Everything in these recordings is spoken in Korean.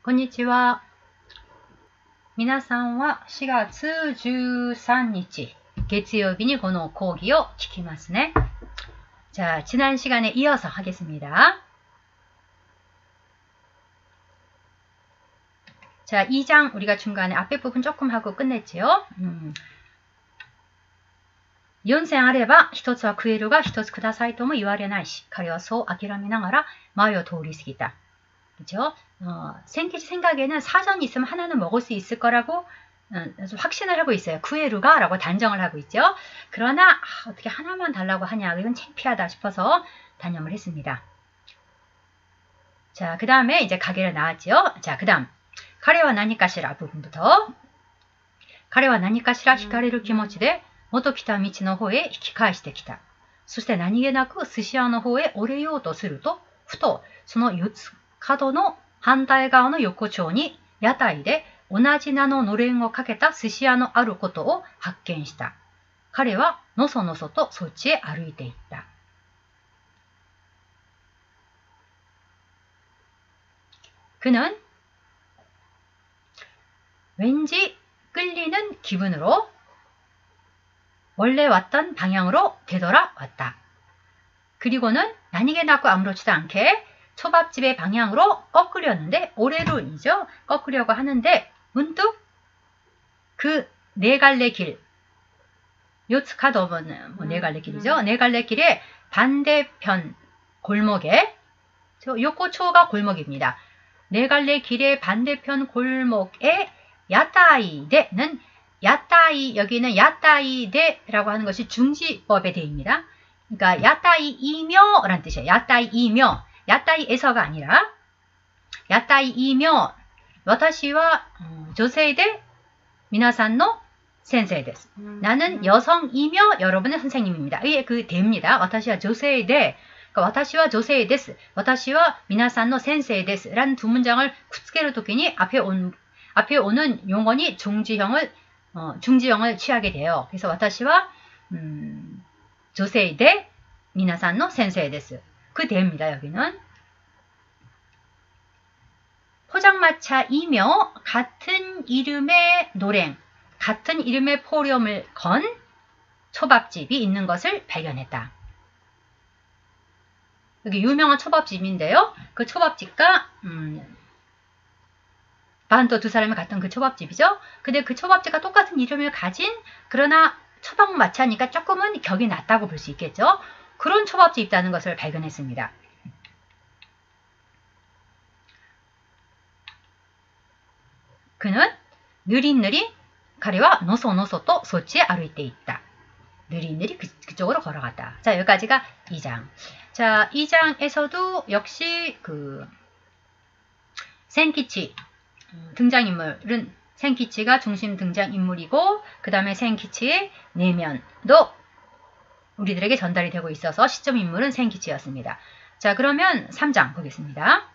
こんにちは。皆さんは4月13日月曜日にこの講義を聞きますね. 자, 지난 시간에 이어서 하겠습니다. 자, 2장 우리가 중간에 앞에 부분 조금 하고 끝냈지요. 4線あれば1つは食えるが1つくださいとも言われないし彼はそう諦めながら前を通り過ぎた. 그죠? 생기지 생각에는 사전이 있으면 하나는 먹을 수 있을 거라고 확신을 하고 있어요. 쿠에루가 라고 단정을 하고 있죠. 그러나 어떻게 하나만 달라고 하냐, 이건 창피하다 싶어서 단념을 했습니다. 자, 그 다음에 이제 가게를 나왔죠. 자, 그 다음 彼は何かしら 부분부터 彼は何かしら惹かれる気持ちで元来た道の方へ引き返してきた。そして何気なく寿司屋の方へ降りようとすると、ふとその四つ角の反対側の横丁に屋台で同じ名ののれんをかけた寿司屋のあることを発見した。彼はのそのそとそっちへ歩いていった。그는 왠지 끌리는 기분으로 원래 왔던 방향으로 되돌아왔다. 그리고는 나뉘게 나고 아무렇지도 않게 초밥집의 방향으로 꺾으려는데 오레룬이죠. 꺾으려고 하는데 문득 그 네 갈래 길, 요츠카도는 네 갈래 길이죠. 네 갈래 길의 반대편 골목에 요코초가 골목입니다. 네 갈래 길의 반대편 골목에 야타이데는 야타이, 여기는 야타이데라고 하는 것이 중지법의 대입니다. 그러니까 야타이이며라는 뜻이에요. 야타이이며, 야타이에서가 아니라 야타이이며, 私は 조세이데 미나산노 센세이 데스. 나는 여성이며 여러분의 선생님입니다. 이게 그 대입니다. 私は 조세이데, 그러니까 私は 조세이 데스, 私は 미나산노 센세이 데스 라는 두 문장을 굳게로 듣기니 앞에 오는 용언이 중지형을 취하게 돼요. 그래서 私は 조세이 대 미나산노 센세이 데스. 그 대입니다. 여기는 포장마차이며 같은 이름의 노랭, 같은 이름의 포렴을 건 초밥집이 있는 것을 발견했다. 여기 유명한 초밥집인데요. 그 초밥집과 반도 두 사람이 갔던 그 초밥집이죠. 근데 그 초밥집과 똑같은 이름을 가진, 그러나 초밥마차니까 조금은 격이 낮다고 볼 수 있겠죠. 그런 초밥집이 있다는 것을 발견했습니다. 그는 느릿느릿 가리와 노소노소 또 소치에 아루이테 있다. 느릿느릿 그쪽으로 걸어갔다. 자, 여기까지가 2장. 자, 2장에서도 역시 그 센키치 등장인물은 센키치가 중심 등장인물이고 그 다음에 센키치의 내면도 우리들에게 전달이 되고 있어서 시점인물은 센키치였습니다. 자, 그러면 3장 보겠습니다.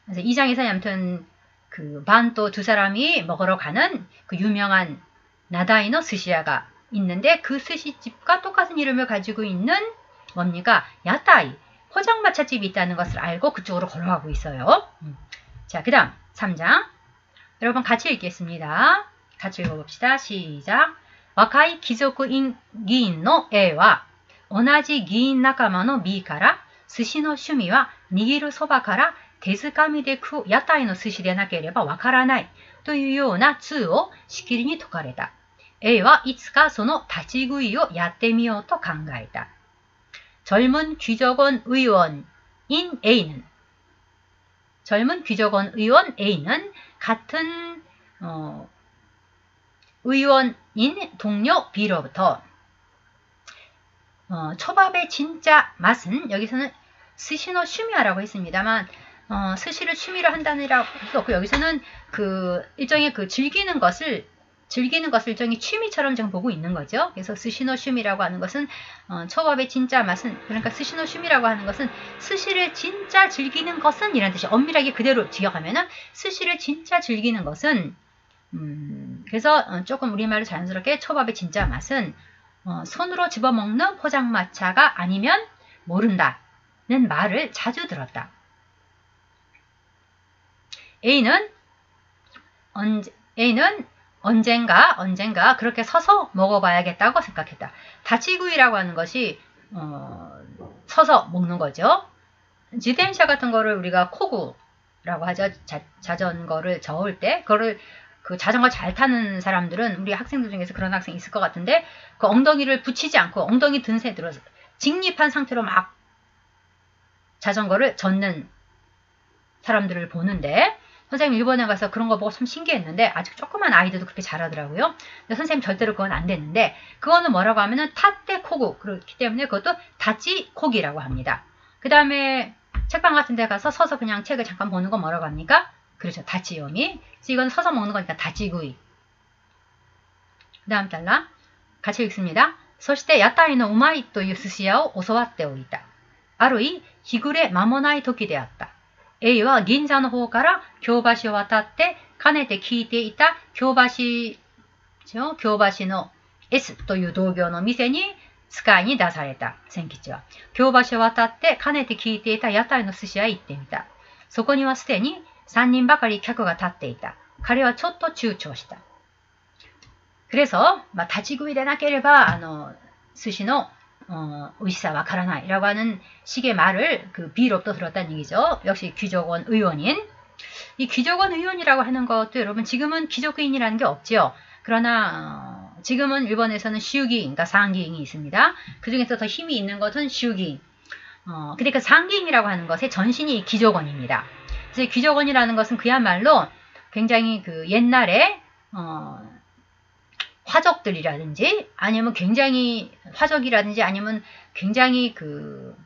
그래서 2장에서 아무튼 그 반또 두 사람이 먹으러 가는 그 유명한 나다이노 스시야가 있는데 그 스시집과 똑같은 이름을 가지고 있는 뭡니까? 야타이, 포장마차집이 있다는 것을 알고 그쪽으로 걸어가고 있어요. 자, 그 다음 3장. 여러분 같이 읽겠습니다. 같이 읽어봅시다. 시작. 若い貴族院議員の A와 同じ議員仲間の B から寿司の趣味は握るそばから手づかみで食う屋台の寿司でなければわからないというような2をしきりに説かれた。A はいつかその立ち食いをやってみようと考えた。젊은 귀족원 의원인 A는 젊은 귀족원 의원 A는 같은 의원인 동료 B로부터 초밥의 진짜 맛은 여기서는 스시노 슈미야라고 했습니다만 스시를 취미로 한다는 수 없고 여기서는 그 일종의 그 즐기는 것을 일종의 취미처럼 지금 보고 있는 거죠. 그래서 스시노 슈미라고 하는 것은 초밥의 진짜 맛은, 그러니까 스시노 슈미라고 하는 것은 스시를 진짜 즐기는 것은 이라는 뜻이 엄밀하게 그대로 기억하면은 스시를 진짜 즐기는 것은 그래서 조금 우리말로 자연스럽게 초밥의 진짜 맛은 손으로 집어먹는 포장마차가 아니면 모른다는 말을 자주 들었다. A는 언젠가 그렇게 서서 먹어봐야겠다고 생각했다. 다치구이라고 하는 것이 서서 먹는 거죠. 지텐샤 같은 거를 우리가 코구라고 하죠. 자전거를 저을 때 그거를 그 자전거 잘 타는 사람들은 우리 학생들 중에서 그런 학생 있을 것 같은데 그 엉덩이를 붙이지 않고 엉덩이 든 채 들어서 직립한 상태로 막 자전거를 젓는 사람들을 보는데 선생님 일본에 가서 그런 거 보고 참 신기했는데 아직 조그만 아이들도 그렇게 잘하더라고요. 근데 선생님 절대로 그건 안 됐는데 그거는 뭐라고 하면은 타떼 코구 그렇기 때문에 그것도 다치 코기라고 합니다. 그 다음에 책방 같은 데 가서 서서 그냥 책을 잠깐 보는 거 뭐라고 합니까? 그렇죠. 다치요미. 이건 서서 먹는 거니까 다치구이. 그 다음 달라. 같이 읽습니다. そして屋台のうまいという寿司屋を教わっておいた。ある日、日暮れ間もない時であった。A は銀座の方から京橋を渡ってかねて聞いていた京橋の S という同業の店に使いに出された千吉は京橋を渡ってかねて聞いていた屋台の寿司屋へ行ってみた。そこにはすでに3人ばかり客が立っていた。彼はちょっと躊躇した。 그래서 다치구이でなければ스시의 의시사わからない라고 하는 식의 말을 그 B로부터 들었다는 얘기죠. 역시 귀족원 의원인. 이 귀족원 의원이라고 하는 것도 여러분 지금은 귀족인이라는 게 없지요. 그러나 지금은 일본에서는 시우기인, 그러니까 상기인이 있습니다. 그 중에서 더 힘이 있는 것은 시우기인. 근데 그 상기인이라고 하는 것의 전신이 귀족원입니다. 그래서 귀족원이라는 것은 그야말로 굉장히 그 옛날에 화적들이라든지 아니면 굉장히 화적이라든지 아니면 굉장히 그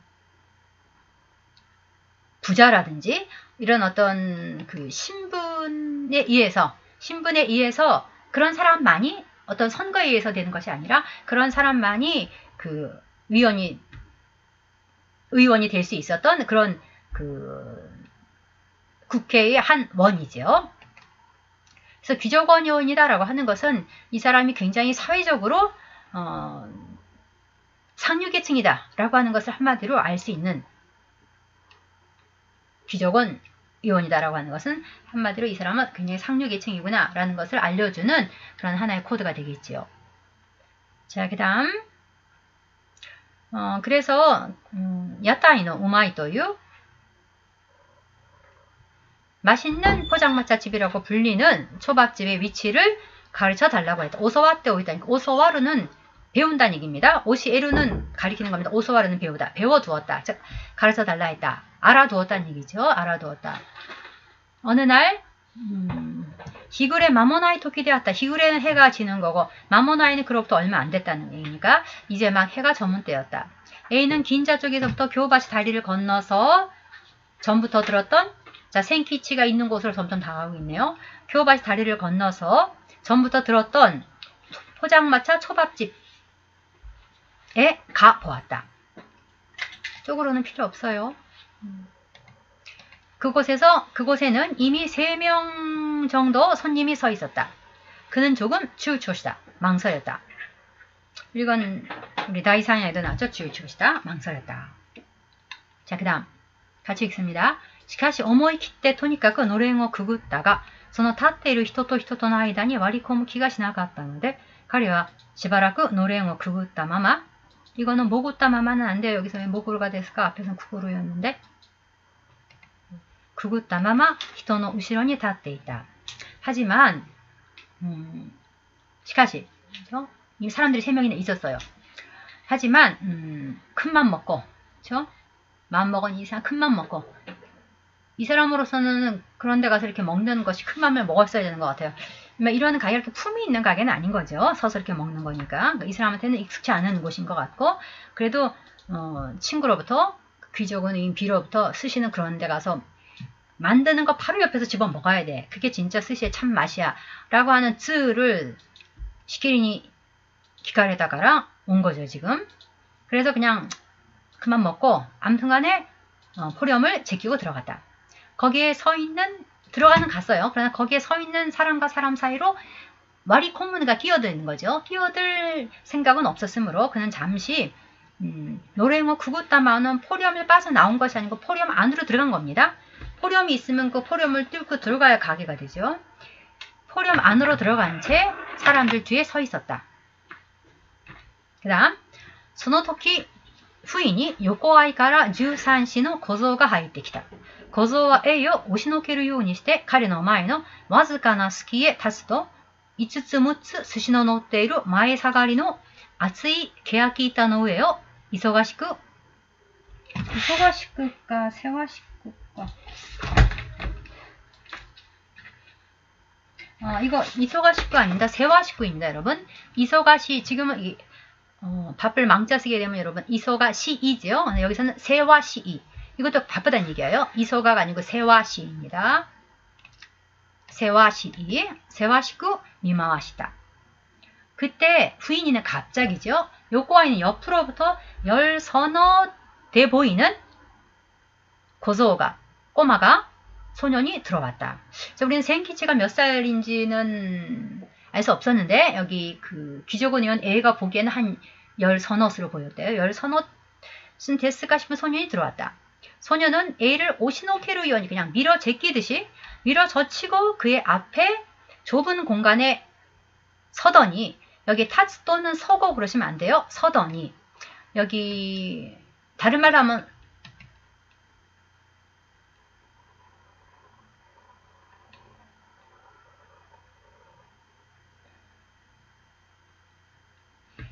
부자라든지 이런 어떤 그 신분에 의해서 그런 사람만이 어떤 선거에 의해서 되는 것이 아니라 그런 사람만이 그 의원이 될 수 있었던 그런 그 국회의 한 원이죠. 그래서 귀족원 의원이다라고 하는 것은 이 사람이 굉장히 사회적으로 상류계층이다라고 하는 것을 한마디로 알 수 있는 귀족원 의원이다라고 하는 것은 한마디로 이 사람은 굉장히 상류계층이구나라는 것을 알려주는 그런 하나의 코드가 되겠지요. 자, 그 다음 그래서 야타이노 우마이토유 맛있는 포장마차집이라고 불리는 초밥집의 위치를 가르쳐 달라고 했다. 오서와떼 오이다. 그러니까 오서와르는 배운다는 얘기입니다. 오시에루는 가리키는 겁니다. 오서와르는 배우다. 배워두었다. 즉 가르쳐 달라 했다. 알아두었다는 얘기죠. 알아두었다. 어느 날 히구레 마모나이 토끼되었다. 히구레는 해가 지는 거고 마모나이는 그로부터 얼마 안 됐다는 얘기니까 이제 막 해가 저문 때였다. A는 긴자 쪽에서부터 교바시 다리를 건너서 전부터 들었던 자, 생키치가 있는 곳으로 점점 다가가고 있네요. 교바시 다리를 건너서 전부터 들었던 포장마차 초밥집에 가 보았다. 쪽으로는 필요 없어요. 그곳에는 이미 3명 정도 손님이 서 있었다. 그는 조금 치우치시다. 망설였다. 이건 우리 다이사냐에도 나왔죠. 치우치시다. 망설였다. 자, 그 다음 같이 읽습니다. しかし思い切ってとにかくのれんをくぐったが、その立っている人と人との間に割り込む気がしなかったので、彼はしばらくのれんをくぐったまま、 이거는 모구따 마마는 안 돼요. 여기서 왜 모구르가 됐을까? 앞에서는 구구루였는데, くぐったまま人の後ろに立っていた. 하지만, しかし, 그렇죠? 이 사람들이 3명이나 있었어요. 하지만, 큰맘 먹고, 그렇죠? 마음 먹은 이상 큰맘 먹고, 이 사람으로서는 그런 데 가서 이렇게 먹는 것이 큰 맘을 먹었어야 되는 것 같아요. 이런 가게가 이렇게 품이 있는 가게는 아닌 거죠. 서서 이렇게 먹는 거니까. 이 사람한테는 익숙치 않은 곳인 것 같고, 그래도 친구로부터, 귀족은 B로부터 스시는 그런 데 가서 만드는 거 바로 옆에서 집어 먹어야 돼. 그게 진짜 스시의 참 맛이야. 라고 하는 즈를 시키리니 기가에다가라 온 거죠, 지금. 그래서 그냥 그만 먹고, 아무튼간에 포렴을 제끼고 들어갔다. 거기에 들어가는 갔어요. 그러나 거기에 서 있는 사람과 사람 사이로 와리코무가 끼어드는 거죠. 끼어들 생각은 없었으므로 그는 잠시 노랭어 구구따마는 포렴을 빠져나온 것이 아니고 포렴 안으로 들어간 겁니다. 포렴이 있으면 그 포렴을 뚫고 들어가야 가게가 되죠. 포렴 안으로 들어간 채 사람들 뒤에 서 있었다. 그 다음 その時不意に横合いから13子の小僧が入ってきた。小僧は A を押しのけるようにして彼の前のわずかな隙へ立つと、5つ6つ寿司の乗っている前下がりの厚い欅板の上を忙しくかせわしくか이거 이소가시구 아닙니다. 세와시구입니다, 여러분. 이소가시 지금은 이 밥을 망자 쓰게 되면 여러분 이소가시이죠. 여기서는 세와시이. 이것도 바쁘다는 얘기예요. 이소가가 아니고 세와시입니다. 세와시이. 세와시구 미마와시다. 그때 부인이는 갑자기죠. 요코아이는 옆으로부터 10서너 돼 보이는 고소가 꼬마가 소년이 들어왔다. 자, 우리는 생키치가 몇 살인지는 알 수 없었는데 여기 그 귀족원 의원 A가 보기에는 한 10서너스로 보였대요. 10서너쯤 됐을까 싶은 소년이 들어왔다. 소년은 A를 오시노케루 의원이 그냥 밀어 제끼듯이 밀어 젖히고 그의 앞에 좁은 공간에 서더니, 여기 타츠 또는 서고 그러시면 안 돼요. 서더니, 여기 다른 말로 하면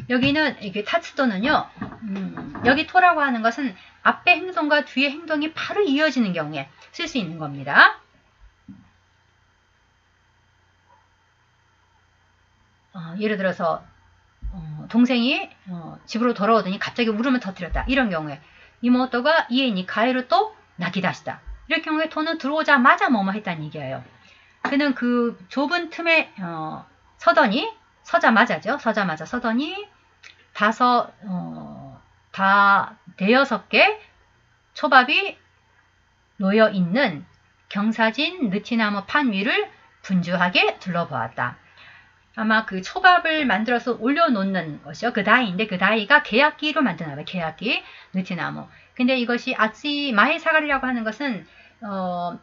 여기는 이게 타츠도는요, 여기 토라고 하는 것은 앞의 행동과 뒤의 행동이 바로 이어지는 경우에 쓸 수 있는 겁니다. 예를 들어서 동생이 집으로 돌아오더니 갑자기 울음을 터뜨렸다. 이런 경우에 이모토가 이에 니 가에루 또 나기다시다. 이럴 경우에 토는 들어오자마자 뭐뭐 했다는 얘기예요. 그는 그 좁은 틈에 서자마자죠. 서자마자 서더니 다 대여섯 개 초밥이 놓여 있는 경사진 느티나무 판 위를 분주하게 둘러보았다. 아마 그 초밥을 만들어서 올려놓는 것이요. 그 다이인데 그 다이가 계약기로 만드나 봐요. 계약기, 느티나무. 근데 이것이 아치 마헤사가리라고 하는 것은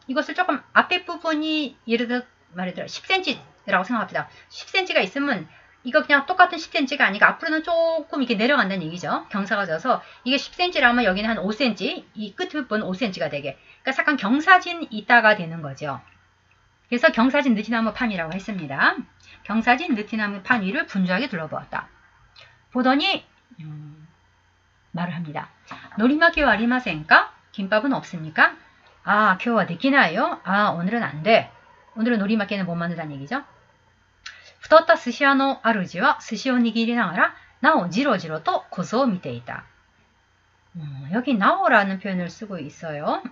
이것을 조금 앞에 부분이 예를 들어 말해도 10cm라고 생각합니다. 10cm가 있으면 이거 그냥 똑같은 10cm가 아니고 앞으로는 조금 이렇게 내려간다는 얘기죠. 경사가 져서 이게 10cm라면 여기는 한 5cm, 이 끝 부분 5cm가 되게. 그러니까 약간 경사진 있다가 되는 거죠. 그래서 경사진 느티나무 판이라고 했습니다. 경사진 느티나무 판 위를 분주하게 둘러보았다. 보더니 말을 합니다. 노리마키와 아리마센까? 김밥은 없습니까? 아, 교와 되기나요? 아, 오늘은 안 돼. 오늘은 노리마키는 못 만든다는 얘기죠. 太った寿司屋の主は寿司を握りながらなおじろじろと小僧を見ていた. 여기 나오라는 표현을 쓰고 있어요.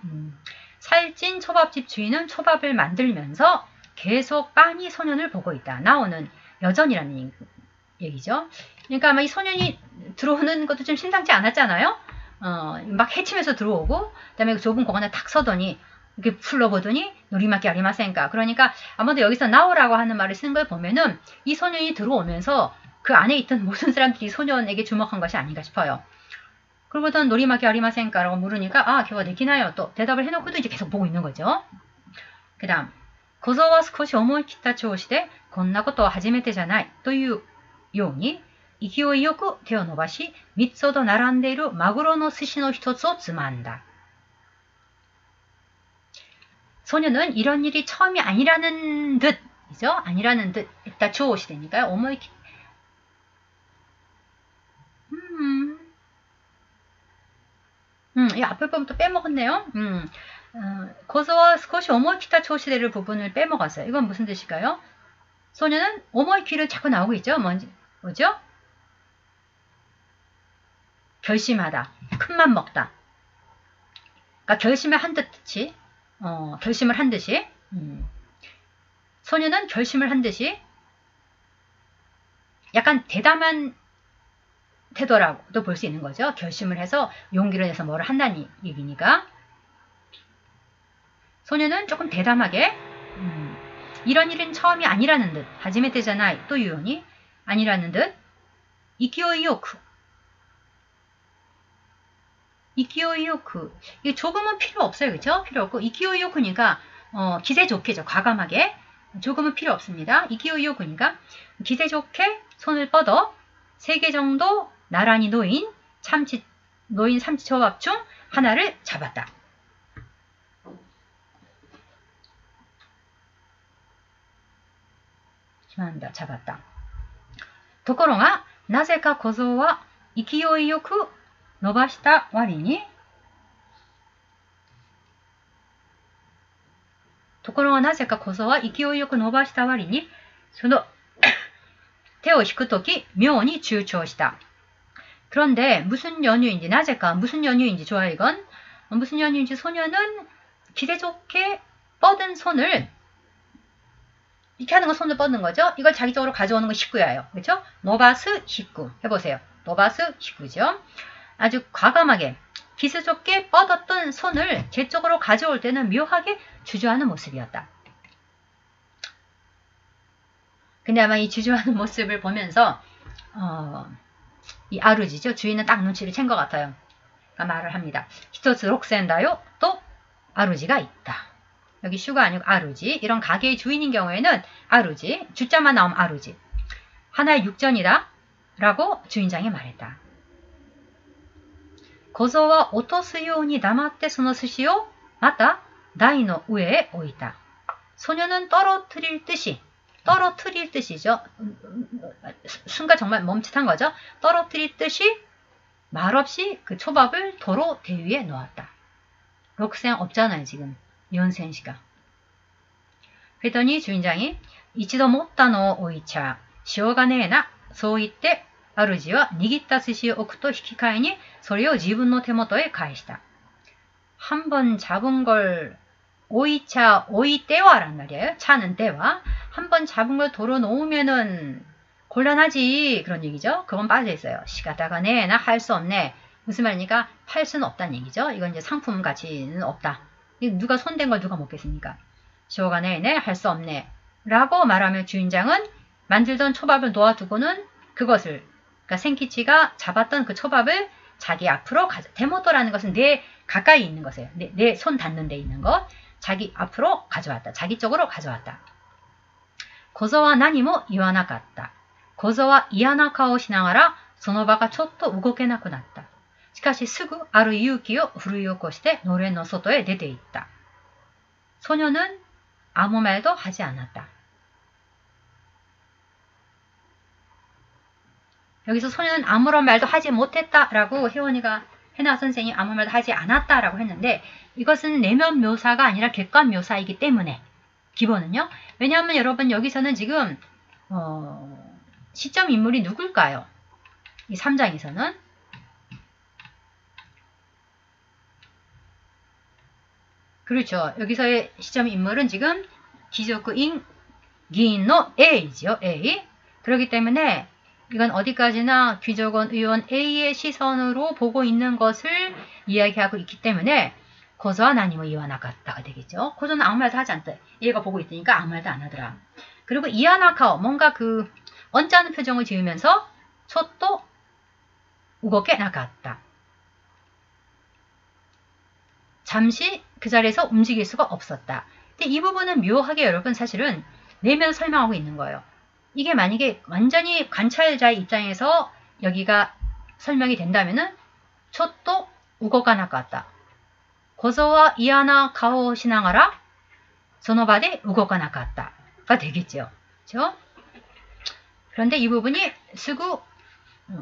살찐 초밥집 주인은 초밥을 만들면서 계속 빤히 소년을 보고 있다. 나오는 여전이라는 얘기죠. 그러니까 아마 이 소년이 들어오는 것도 좀 심상치 않았잖아요. 막 헤치면서 들어오고 그다음에 그 좁은 공간에 탁 서더니 이렇게 불러보더니 노리마키 아리마센까. 그러니까 아마도 여기서 나오라고 하는 말을 쓴 걸 보면은 이 소년이 들어오면서 그 안에 있던 모든 사람들이 소년에게 주목한 것이 아닌가 싶어요. 그러고선 노리마키 아리마센까라고 물으니까 아, 교와 되기나요? 또 대답을 해놓고도 이제 계속 보고 있는 거죠. 그 다음 고소와 스코시 오모이키타 조시대 건나 것도 하지메테잖아이というように勢いよく手を伸ばし3つほど並んでいるマグロの寿司の一つをつまんだ. 소녀는 이런 일이 처음이 아니라는 듯이죠. 아니라는 듯 일단 조시대니까요. 오모이키 이 앞에 부분 또 빼먹었네요. 고소와 스코시 오모이키타 조시대를 부분을 빼먹었어요. 이건 무슨 뜻일까요? 소녀는 오모이키를 자꾸 나오고 있죠. 뭐죠? 결심하다. 큰맘 먹다. 그러니까 결심을 한 듯이 결심을 한 듯이 소녀는 결심을 한 듯이 약간 대담한 태도라고도 볼 수 있는 거죠. 결심을 해서 용기를 내서 뭐를 한다는 얘기니까 소녀는 조금 대담하게 이런 일은 처음이 아니라는 듯 하지메테잖아이 또 유연이 아니라는 듯 이키오이요쿠 이키요이요쿠. 이 조금은 필요 없어요. 그쵸? 필요 없고, 이키요이요쿠니까, 기세 좋게죠. 과감하게. 조금은 필요 없습니다. 이키요이요쿠니까, 기세 좋게 손을 뻗어 3개 정도 나란히 놓인 삼치초밥 중 하나를 잡았다. 잡았다. ところが、なぜか小僧は勢いよく伸ばした割に、その手を引くとき妙に躊躇した. 그런데 무슨 연유인지, 나제까 무슨 연유인지 좋아요 이건. 무슨 연유인지 소녀는 기대 좋게 뻗은 손을 이렇게 하는 건 손을 뻗는 거죠. 이걸 자기적으로 가져오는 건 히쿠야예요. 그렇죠? 노바스 히쿠 해보세요. 노바스 히쿠죠. 아주 과감하게 기세 좋게 뻗었던 손을 제 쪽으로 가져올 때는 묘하게 주저하는 모습이었다. 근데 아마 이 주저하는 모습을 보면서 이 아루지죠. 주인은 딱 눈치를 챈 것 같아요. 그러니까 말을 합니다. 히토츠 록센다요. 또 아루지가 있다. 여기 슈가 아니고 아루지. 이런 가게의 주인인 경우에는 아루지. 주자만 나오면 아루지. 하나의 육전이다. 라고 주인장이 말했다. 고조와 오토스요니 남았대 소노스시오 마타 다이노 위에 오이다. 소녀는 떨어뜨릴 뜻이죠. 순간 정말 멈칫한 거죠. 떨어뜨릴 듯이 말없이 그 초밥을 도로 대 위에 놓았다. 록센 없잖아요 지금. 연센 씨가. 그랬더니 주인장이 이치도 못다노 오이차 시오가 네나 소이때 아루지와 니기타 스시를 오쿠토 히키카이니 소리を自分の手元へ返した. 한 번 잡은 걸 오이차 오이때와란 말이에요. 차는 때와. 한 번 잡은 걸 도로 놓으면은 곤란하지 그런 얘기죠. 그건 빠져 있어요. 시가다가 네나 할 수 없네. 무슨 말이니까 팔 수는 없다는 얘기죠. 이건 이제 상품 가치는 없다. 누가 손댄 걸 누가 먹겠습니까? 시오가네네 할 수 없네 라고 말하면 주인장은 만들던 초밥을 놓아두고는 그것을 그러니까 생키치가 잡았던 그 초밥을 자기 앞으로 데모토라는 것은 내 가까이 있는 것이에요. 내 손 닿는 데 있는 것 자기 앞으로 가져왔다. 자기 쪽으로 가져왔다. 고조와 나니모 이와나갔다. 고조와嫌な顔をしながらその場がちょっと動けなくなった。しかしすぐある勇気を奮い起こしてのれんの外へ出て行った. 소녀는 아무 말도 하지 않았다. 여기서 소녀는 아무런 말도 하지 못했다라고 혜원이가 해나 선생이 아무 말도 하지 않았다라고 했는데 이것은 내면 묘사가 아니라 객관 묘사이기 때문에 기본은요. 왜냐하면 여러분 여기서는 지금 시점 인물이 누굴까요? 이 3장에서는 그렇죠. 여기서의 시점 인물은 지금 기조쿠인 기인노 A이죠. A. 그렇기 때문에 이건 어디까지나 귀족원 의원 A의 시선으로 보고 있는 것을 이야기하고 있기 때문에 고조와 나니모 이와나갔다가 되겠죠. 고조는 아무 말도 하지 않다. 얘가 보고 있으니까 아무 말도 안 하더라. 그리고 이와나카오 뭔가 그 언짢은 표정을 지으면서 촛도 우겁게 나갔다. 잠시 그 자리에서 움직일 수가 없었다. 근데 이 부분은 묘하게 여러분 사실은 내면 설명하고 있는 거예요. 이게 만약에 완전히 관찰자의 입장에서 여기가 설명이 된다면은 촛도 우거가 나갔다. 고조와 이하나 가오 시나가라 소노바데 우거가 나갔다가 되겠죠. 그렇죠? 그런데 이 부분이 스구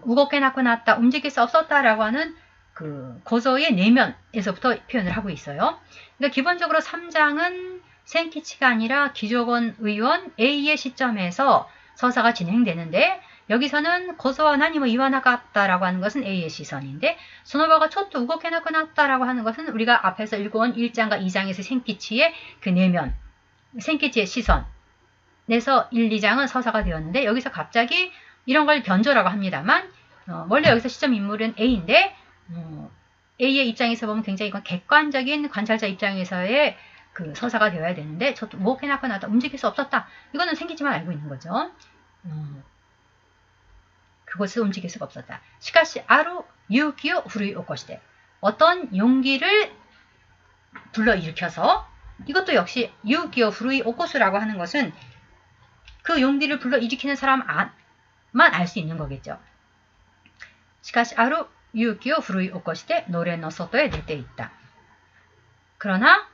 우겁게 나갔다 움직일 수 없었다라고 하는 그 고조의 내면에서부터 표현을 하고 있어요. 그러니까 기본적으로 3장은 생키치가 아니라 기조건 의원 A의 시점에서 서사가 진행되는데 여기서는 고조와 나니모 이와나갔다라고 하는 것은 A의 시선인데 소노바가 촛도 우겁게 나갔다라고 하는 것은 우리가 앞에서 읽어온 1장과 2장에서 생키치의 그 내면, 생키치의 시선에서 1, 2장은 서사가 되었는데 여기서 갑자기 이런 걸 변조라고 합니다만 원래 여기서 시점 인물은 A인데 A의 입장에서 보면 굉장히 이건 객관적인 관찰자 입장에서의 그 서사가 되어야 되는데 저도 뭐 해놨거나 하다 움직일 수 없었다. 이거는 생기지만 알고 있는 거죠. 그것을 움직일 수가 없었다. 시카시 아루 유기요 후루이 오코시대. 어떤 용기를 불러일으켜서 이것도 역시 유기어 후루이 오코스라고 하는 것은 그 용기를 불러일으키는 사람만 알 수 있는 거겠죠. しかしある勇気を奮い起こしてのれんの外へ出て行った. 그러나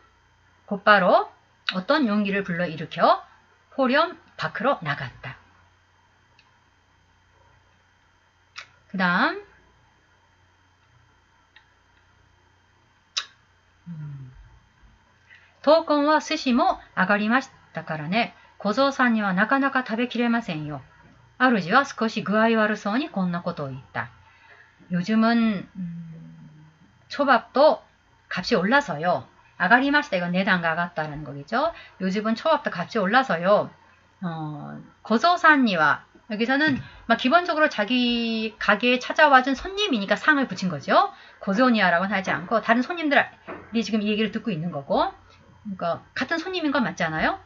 곧바로 어떤 용기를 불러일으켜 호련 밖으로 나갔다. 그 다음 도건は寿司も上がりましたからね。小僧さんにはなかなか食べきれませんよ。主は少し具合悪そうにこんなことを言った. 요즘은 초밥도 값이 올라서요. 아가리마시다 이건 내단가 아갔다라는 거겠죠. 요즘은 초밥도 값이 올라서요. 고조산니와 여기서는 막 기본적으로 자기 가게에 찾아와준 손님이니까 상을 붙인 거죠. 고조니아라고는 하지 않고 다른 손님들이 지금 이 얘기를 듣고 있는 거고, 그러니까 같은 손님인 건 맞잖아요.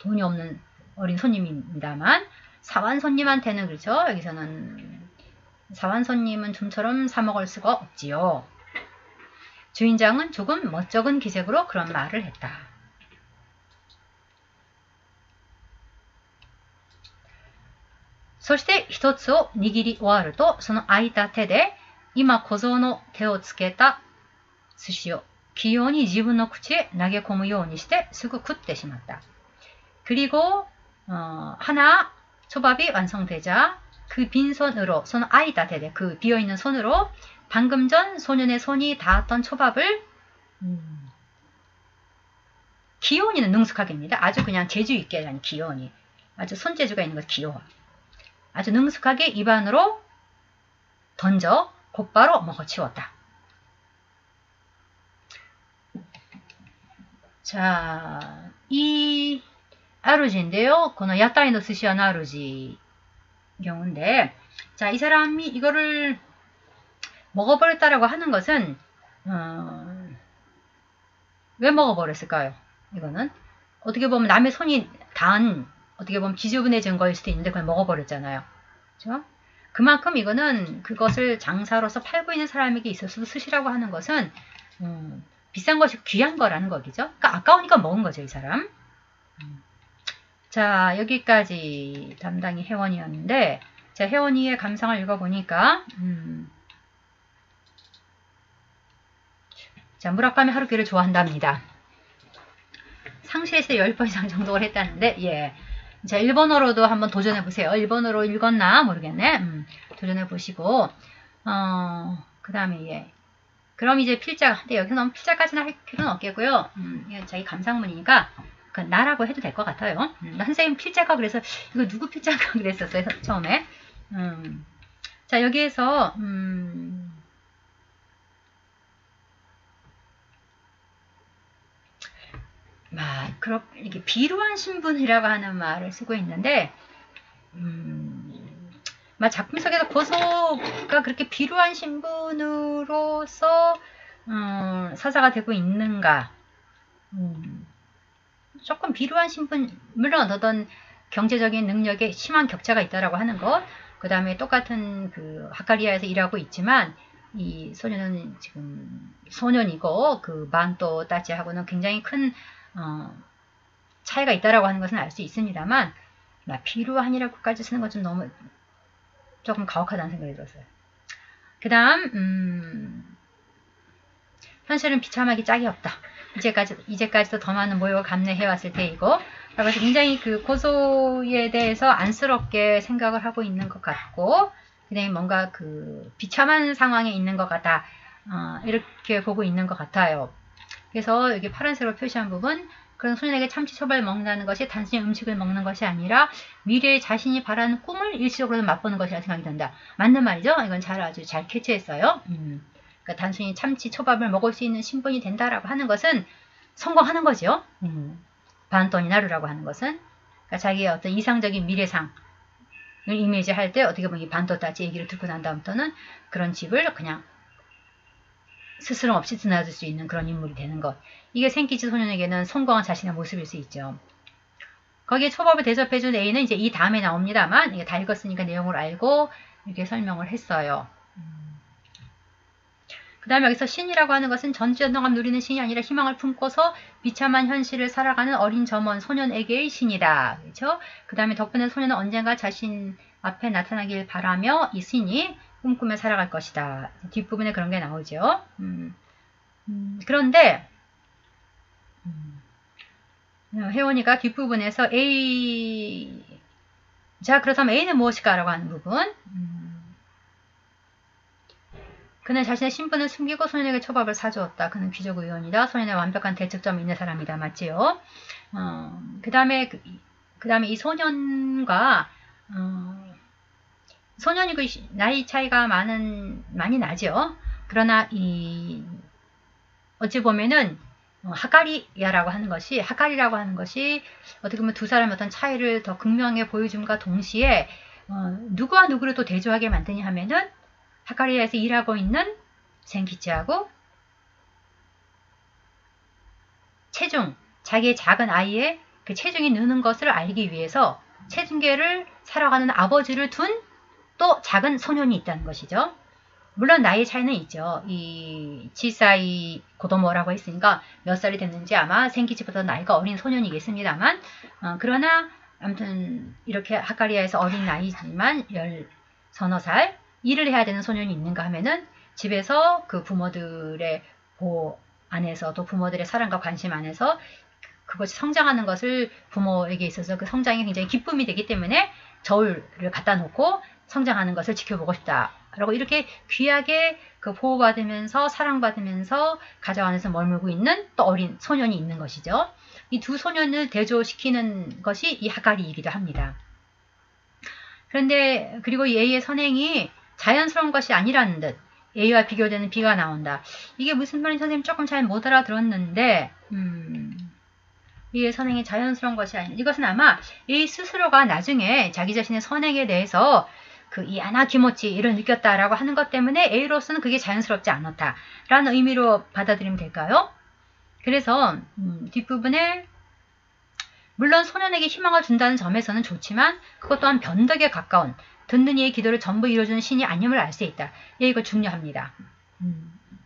돈이 없는 어린 손님입니다만 사완 손님한테는 그렇죠. 여기서는 사완 손님은 좀처럼 사 먹을 수가 없지요. 주인장은 조금 멋쩍은 기색으로 그런 말을 했다. そして一つを握り終わるとその空いた手で今小僧の手をつけた寿司を器用に自分の口へ投げ込むようにしてすぐ食ってしまった. 그리고 하나 초밥이 완성되자 그 빈손으로 손 아이다 대대 그 비어있는 손으로 방금 전 소년의 손이 닿았던 초밥을 기온이는 능숙하게입니다. 아주 그냥 재주 있게 하는 기온이 아주 손재주가 있는 것 기온 아주 능숙하게 입안으로 던져 곧바로 먹어치웠다. 자, 이 아루지인데요. この 야타이노 스시와 나루지 경우인데, 자, 이 사람이 이거를 먹어버렸다라고 하는 것은 왜 먹어버렸을까요? 이거는 어떻게 보면 남의 손이 닿은 어떻게 보면 지저분해진 거일 수도 있는데 그걸 먹어버렸잖아요. 그렇죠? 그만큼 이거는 그것을 장사로서 팔고 있는 사람에게 있어서도 스시라고 하는 것은 비싼 것이 귀한 거라는 거겠죠. 그러니까 아까우니까 먹은 거죠, 이 사람. 자, 여기까지 담당이 혜원이었는데, 자, 혜원이의 감상을 읽어보니까, 자, 무라카미 하루키를 좋아한답니다. 상시에서 10번 이상 정독을 했다는데, 예. 자, 일본어로도 한번 도전해보세요. 일본어로 읽었나? 모르겠네. 도전해보시고, 그 다음에, 예. 그럼 이제 필자, 근데 여기서 너무 필자까지는 할 필요는 없겠고요. 이건 자기 감상문이니까, 그 나라고 해도 될 것 같아요. 선생님 필자가 그래서 이거 누구 필자가 그랬었어요 처음에. 자 여기에서 이렇게 비루한 신분이라고 하는 말을 쓰고 있는데, 작품 속에서 고소가 그렇게 비루한 신분으로서 서사가 되고 있는가? 조금 비루한 신분, 물론 어떤 경제적인 능력에 심한 격차가 있다라고 하는 것, 그 다음에 똑같은 그 하카리아에서 일하고 있지만 이 소년은 지금 소년이고 그 만또 따지하고는 굉장히 큰 차이가 있다라고 하는 것은 알 수 있습니다만, 비루한이라고까지 쓰는 건 좀 너무 조금 가혹하다는 생각이 들었어요. 그 다음 현실은 비참하기 짝이 없다. 이제까지도 더 많은 모욕을 감내해왔을 테이고, 그래서 굉장히 그 고소에 대해서 안쓰럽게 생각을 하고 있는 것 같고, 그다음에 뭔가 그 비참한 상황에 있는 것 같다, 이렇게 보고 있는 것 같아요. 그래서 여기 파란색으로 표시한 부분, 그런 소년에게 참치 초밥을 먹는다는 것이 단순히 음식을 먹는 것이 아니라 미래에 자신이 바라는 꿈을 일시적으로 맛보는 것이라 생각이 든다. 맞는 말이죠? 이건 아주 잘 캐치했어요. 그러니까 단순히 참치 초밥을 먹을 수 있는 신분이 된다라고 하는 것은 성공하는 거죠. 반돈이나루라고 하는 것은 그러니까 자기의 어떤 이상적인 미래상을 이미지할 때 어떻게 보면 이 반돈따지 얘기를 듣고 난 다음부터는 그런 집을 그냥 스스럼 없이 드나들 수 있는 그런 인물이 되는 것. 이게 생키치 소년에게는 성공한 자신의 모습일 수 있죠. 거기에 초밥을 대접해준 A는 이제 이 다음에 나옵니다만, 이게 다 읽었으니까 내용을 알고 이렇게 설명을 했어요. 그 다음에 여기서 신이라고 하는 것은 전지전능함 누리는 신이 아니라 희망을 품고서 비참한 현실을 살아가는 어린 점원 소년에게의 신이다. 그렇죠? 그 다음에 덕분에 소년은 언젠가 자신 앞에 나타나길 바라며 이 신이 꿈꾸며 살아갈 것이다. 뒷부분에 그런 게 나오죠. 그런데 혜원이가 뒷부분에서 자 그렇다면 A는 무엇일까? 라고 하는 부분. 그는 자신의 신분을 숨기고 소년에게 초밥을 사주었다. 그는 귀족 의원이다. 소년의 완벽한 대척점이 있는 사람이다. 맞지요? 그 다음에 이 소년과 소년이 그 나이 차이가 많이 나죠. 그러나 어찌 보면은 하카리라고 하는 것이 어떻게 보면 두 사람의 어떤 차이를 더 극명하게 보여줌과 동시에 누구와 누구를 또 대조하게 만드냐 하면은 하카리아에서 일하고 있는 센키치하고 체중, 자기의 작은 아이의 그 체중이 느는 것을 알기 위해서 체중계를 사러 가는 아버지를 둔 또 작은 소년이 있다는 것이죠. 물론 나이 차이는 있죠. 이 치사이 고도모라고 했으니까 몇 살이 됐는지 아마 센키치보다 나이가 어린 소년이겠습니다만 그러나 아무튼 이렇게 하카리아에서 어린 나이지만 10서너 살 일을 해야 되는 소년이 있는가 하면은 집에서 그 부모들의 보호 안에서 또 부모들의 사랑과 관심 안에서 그것이 성장하는 것을 부모에게 있어서 그 성장이 굉장히 기쁨이 되기 때문에 저울을 갖다 놓고 성장하는 것을 지켜보고 싶다. 라고 이렇게 귀하게 그 보호받으면서 사랑받으면서 가정 안에서 머물고 있는 또 어린 소년이 있는 것이죠. 이 두 소년을 대조시키는 것이 이 하카리이기도 합니다. 그런데 그리고 이 A의 선행이 자연스러운 것이 아니라는 듯 A와 비교되는 B가 나온다. 이게 무슨 말인지 선생님 조금 잘 못 알아들었는데 A의 선행이 자연스러운 것이 아니다. 이것은 아마 A 스스로가 나중에 자기 자신의 선행에 대해서 이 아나키모치를 느꼈다라고 하는 것 때문에 A로서는 그게 자연스럽지 않았다라는 의미로 받아들이면 될까요? 그래서 뒷부분에 물론 소년에게 희망을 준다는 점에서는 좋지만 그것 또한 변덕에 가까운 듣는 이의 기도를 전부 이루어주는 신이 아님을 알 수 있다. 예, 이거 중요합니다.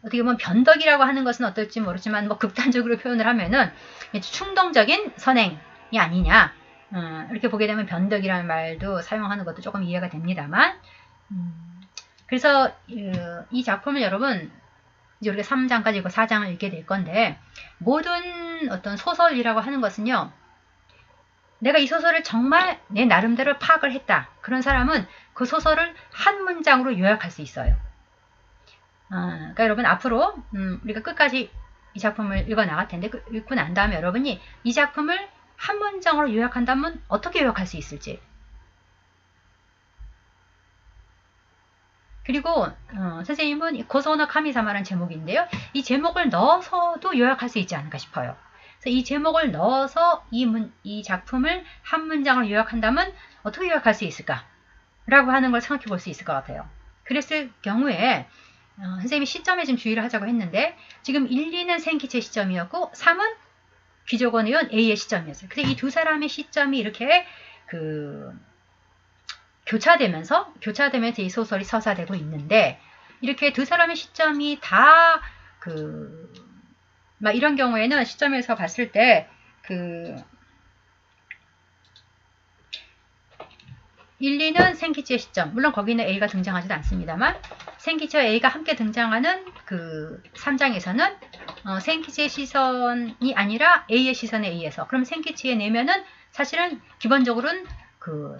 어떻게 보면 변덕이라고 하는 것은 어떨지 모르지만 뭐 극단적으로 표현을 하면은 충동적인 선행이 아니냐. 이렇게 보게 되면 변덕이라는 말도 사용하는 것도 조금 이해가 됩니다만 그래서 이 작품을 여러분 이제 우리가 3장까지 읽고 4장을 읽게 될 건데 모든 어떤 소설이라고 하는 것은요 내가 이 소설을 정말 내 나름대로 파악을 했다. 그런 사람은 그 소설을 한 문장으로 요약할 수 있어요. 그러니까 여러분 앞으로 우리가 끝까지 이 작품을 읽어 나갈 텐데 읽고 난 다음에 여러분이 이 작품을 한 문장으로 요약한다면 어떻게 요약할 수 있을지. 그리고 선생님은 고소나 카미사마라는 제목인데요. 이 제목을 넣어서도 요약할 수 있지 않을까 싶어요. 그래서 이 제목을 넣어서 이 작품을 한 문장으로 요약한다면 어떻게 요약할 수 있을까? 라고 하는 걸 생각해 볼 수 있을 것 같아요. 그랬을 경우에 선생님이 시점에 좀 주의를 하자고 했는데 지금 1, 2는 센키치의 시점이었고 3은 귀족원 의원 A의 시점이었어요. 그래서 이 두 사람의 시점이 이렇게 교차되면서 이 소설이 서사되고 있는데 이렇게 두 사람의 시점이 다 막 이런 경우에는 시점에서 봤을 때 1, 2는 센키치의 시점. 물론 거기는 A가 등장하지도 않습니다만 센키치와 A가 함께 등장하는 3장에서는 센키치의 시선이 아니라 A의 시선에 의해서 그럼 센키치의 내면은 사실은 기본적으로는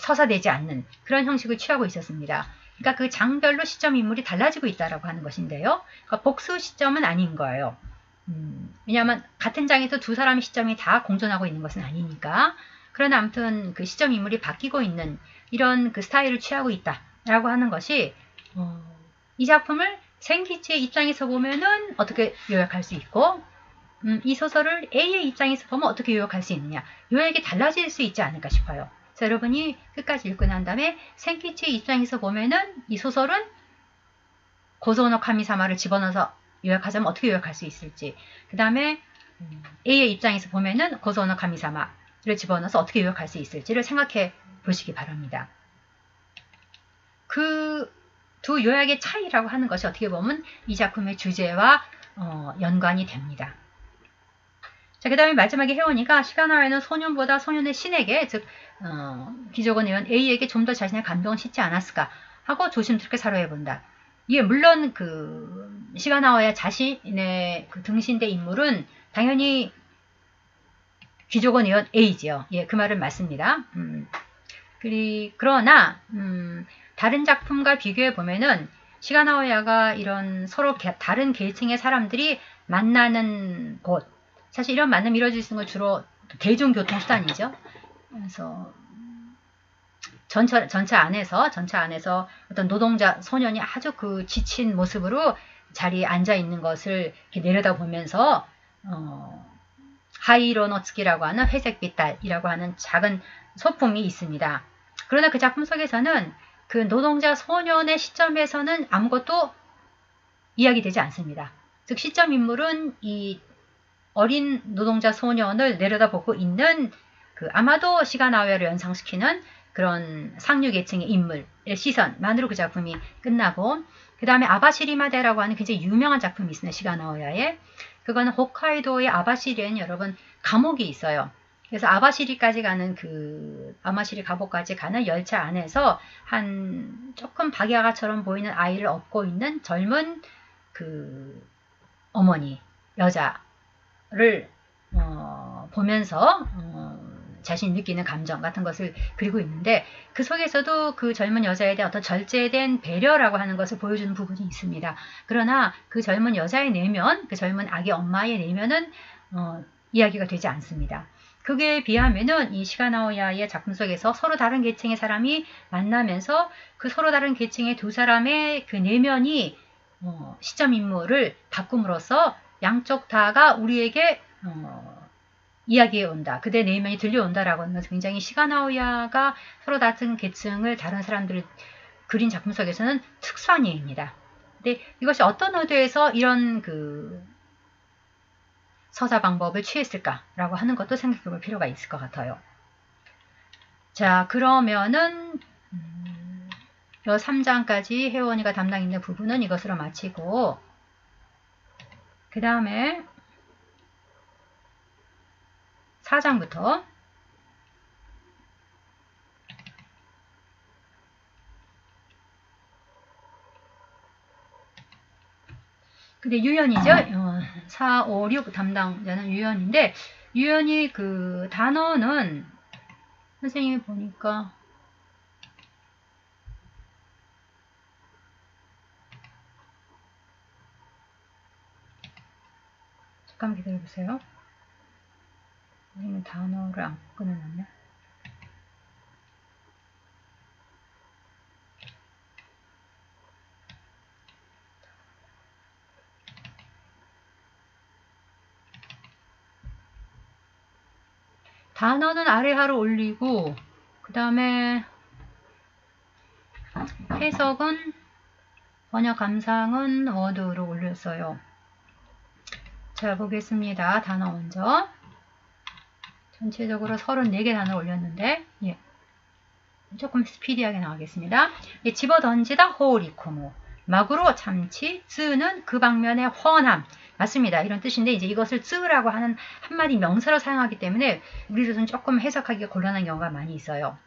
서사되지 않는 그런 형식을 취하고 있었습니다. 그러니까 그 장별로 시점 인물이 달라지고 있다라고 하는 것인데요. 그러니까 복수 시점은 아닌 거예요. 왜냐하면 같은 장에서 두 사람의 시점이 다 공존하고 있는 것은 아니니까. 그러나 아무튼 그 시점 인물이 바뀌고 있는 이런 스타일을 취하고 있다라고 하는 것이 이 작품을 센키치의 입장에서 보면은 어떻게 요약할 수 있고 이 소설을 A의 입장에서 보면 어떻게 요약할 수 있느냐. 요약이 달라질 수 있지 않을까 싶어요. 그래서 여러분이 끝까지 읽고 난 다음에 센키치의 입장에서 보면은 이 소설은 고소노 카미사마를 집어넣어서 요약하자면 어떻게 요약할 수 있을지 그 다음에 A의 입장에서 보면은 고소노 카미사마를 집어넣어서 어떻게 요약할 수 있을지를 생각해 보시기 바랍니다. 그 두 요약의 차이라고 하는 것이 어떻게 보면 이 작품의 주제와 연관이 됩니다. 자, 그 다음에 마지막에 혜원이가 시가나와야는 소년보다 소년의 신에게, 즉 기족원 의원 A에게 좀 더 자신의 감동을 싣지 않았을까 하고 조심스럽게 사료해본다. 이게 물론 그 시가나와야 자신의 그 등신대 인물은 당연히 기족원 의원 A지요. 예, 그 말은 맞습니다. 그러나 다른 작품과 비교해 보면은 시가나와야가 이런 서로 다른 계층의 사람들이 만나는 곳, 사실 이런 만남이 이루어질 수 있는 건 주로 대중교통수단이죠. 그래서 전차 안에서 어떤 노동자 소년이 아주 그 지친 모습으로 자리에 앉아 있는 것을 이렇게 내려다보면서 하이로노츠키라고 하는 회색빛 달이라고 하는 작은 소품이 있습니다. 그러나 그 작품 속에서는 그 노동자 소년의 시점에서는 아무것도 이야기되지 않습니다. 즉 시점 인물은 이 어린 노동자 소년을 내려다보고 있는 그 아마도 시가나와야를 연상시키는 그런 상류 계층의 인물의 시선만으로 그 작품이 끝나고, 그 다음에 아바시리마데라고 하는 굉장히 유명한 작품이 있습니다. 시가나와야에. 그거는 홋카이도의 아바시리에는 여러분 감옥이 있어요. 그래서 아바시리까지 가는 아바시리 감옥까지 가는 열차 안에서 한 조금 박야가처럼 보이는 아이를 업고 있는 젊은 그 어머니 여자를 보면서 자신이 느끼는 감정 같은 것을 그리고 있는데, 그 속에서도 그 젊은 여자에 대한 어떤 절제된 배려라고 하는 것을 보여주는 부분이 있습니다. 그러나 그 젊은 여자의 내면, 그 젊은 아기 엄마의 내면은 이야기가 되지 않습니다. 그게 비하면은 이 시가나와야의 작품 속에서 서로 다른 계층의 사람이 만나면서 그 서로 다른 계층의 두 사람의 그 내면이 시점 인물을 바꿈으로써 양쪽 다가 우리에게 이야기해 온다. 그대 내면이 들려온다라고 하는 것은 굉장히 시가나와야가 서로 다른 계층을 다른 사람들을 그린 작품 속에서는 특수한 예입니다. 근데 이것이 어떤 의도에서 이런 그 서사 방법을 취했을까라고 하는 것도 생각해 볼 필요가 있을 것 같아요. 자, 그러면은 이 3장까지 혜원이가 담당 있는 부분은 이것으로 마치고, 그 다음에 4장부터 근데 유연이죠. 4, 5, 6 담당자는 유연인데, 유연이 그 단어는 선생님이 보니까 잠깐 기다려보세요. 선생님은 단어를 안 끊어놨네. 단어는 아래하로 올리고, 그 다음에 해석은 번역 감상은 워드로 올렸어요. 자, 보겠습니다. 단어 먼저. 전체적으로 34개 단어 올렸는데, 예. 조금 스피디하게 나가겠습니다. 예, 집어던지다 호우리코모. 막으로 참치, 쯔는 그 방면의 훤함. 맞습니다. 이런 뜻인데, 이제 이것을 쯔라고 하는 한마디 명사로 사용하기 때문에 우리로서는 조금 해석하기가 곤란한 경우가 많이 있어요.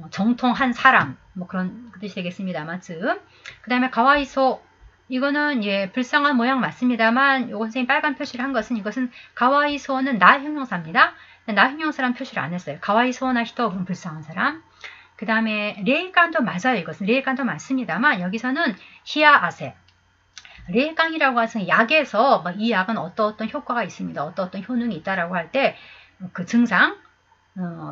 정통한 사람, 뭐 그런 뜻이 되겠습니다만, 쯔. 그 다음에 가와이소. 이거는 예, 불쌍한 모양 맞습니다만, 요거 선생님 빨간 표시를 한 것은, 이것은 가와이소는 나 형용사입니다. 나 형용사란 표시를 안 했어요. 가와이소나 히토, 그럼 불쌍한 사람. 그 다음에 레일간도 맞아요. 이것은 레일간도 맞습니다만, 여기서는 히야아세. 레일강이라고 해서 약에서 이 약은 어떤 효과가 있습니다. 어떤 효능이 있다라고 할 때 그 증상,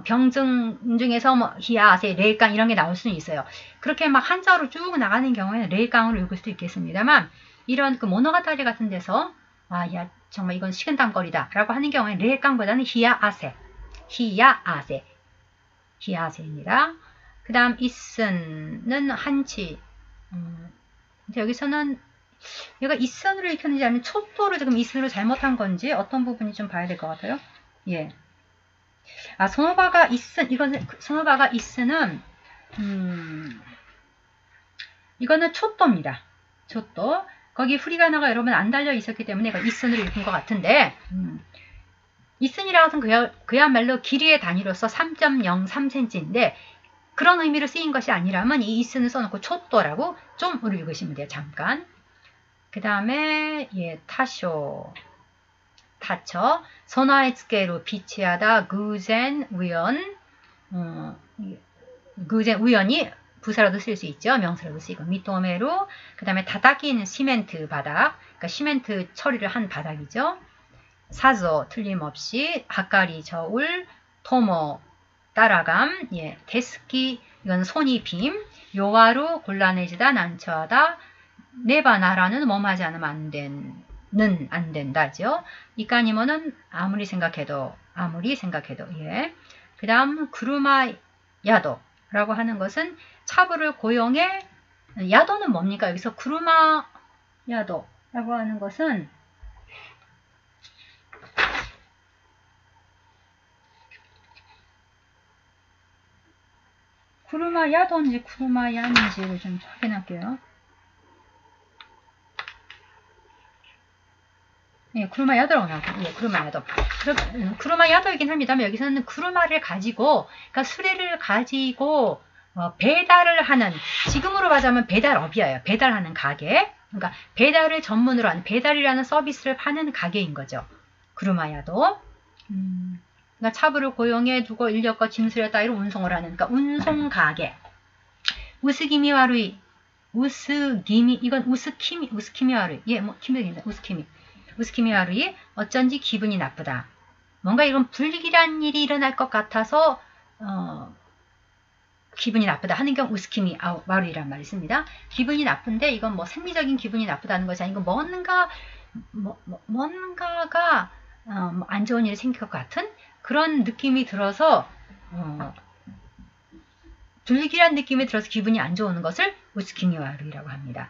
병증 중에서 뭐 히야아세, 레일강 이런 게 나올 수는 있어요. 그렇게 막 한자로 쭉 나가는 경우에는 레일강으로 읽을 수도 있겠습니다만, 이런 그 모노가타리 같은 데서 야 정말 이건 식은땀거리다 라고 하는 경우에는 레일강보다는 히야아세, 히야아세입니다. 그 다음 이슨은 한치. 여기서는 얘가 이슨으로 읽혔는지 아니면 촛도를 지금 이슨으로 잘못한 건지 어떤 부분이 좀 봐야 될 것 같아요. 예. 소노바가 이슨, 이거는 소노바가 이슨은 이거는 촛도입니다. 촛도. 거기 후리가나가 여러분 안 달려 있었기 때문에 이슨으로 읽은 것 같은데 이슨이라는 것은 그야말로 길이의 단위로서 3.03cm인데 그런 의미로 쓰인 것이 아니라면 이 이슨을 써놓고 촛도라고 좀 읽으시면 돼요. 잠깐. 그 다음에 타쇼. 타처. 선화에츠케로 비치하다 구젠 우연. 구젠 우연이 부사로도 쓸 수 있죠. 명사로도 쓰이고. 미토메로. 그 다음에 다다기는 시멘트 바닥. 그러니까 시멘트 처리를 한 바닥이죠. 사조 틀림없이. 하카리 저울. 토모 따라감. 데스키 이건 손이 빔. 요와루 곤란해지다 난처하다. 네바나라는 뭐하지 않으면 안 된다죠. 이까니모는 아무리 생각해도 그 다음 구루마 야도라고 하는 것은 차부를 고용해. 야도는 뭡니까? 여기서 구루마 야도라고 하는 것은 구루마 야도인지 구루마 야인지를 좀 확인할게요. 구루마 야도라고 나왔고, 구루마 야도. 구루마 야도이긴 합니다만 여기서는 구루마를 가지고, 그러니까 수레를 가지고 배달을 하는, 지금으로 말하자면 배달업이에요. 배달하는 가게. 그러니까 배달을 전문으로 하는, 배달이라는 서비스를 파는 가게인 거죠. 구루마 야도. 그러니까 차부를 고용해 두고 인력과 짐수레 따위로 운송을 하는, 그러니까 운송 가게. 우스기미 와루이. 이건 우스키미 와루이. 키미입니다. 우스키미 와루이. 어쩐지 기분이 나쁘다. 뭔가 이건 불길한 일이 일어날 것 같아서 기분이 나쁘다 하는 경우 우스키미 와루이란 말이 있습니다. 기분이 나쁜데 이건 뭐 생리적인 기분이 나쁘다는 것이 아니고 뭔가가 안 좋은 일이 생길 것 같은 그런 느낌이 들어서 불길한 느낌이 들어서 기분이 안 좋은 것을 우스키미 와루이라고 합니다.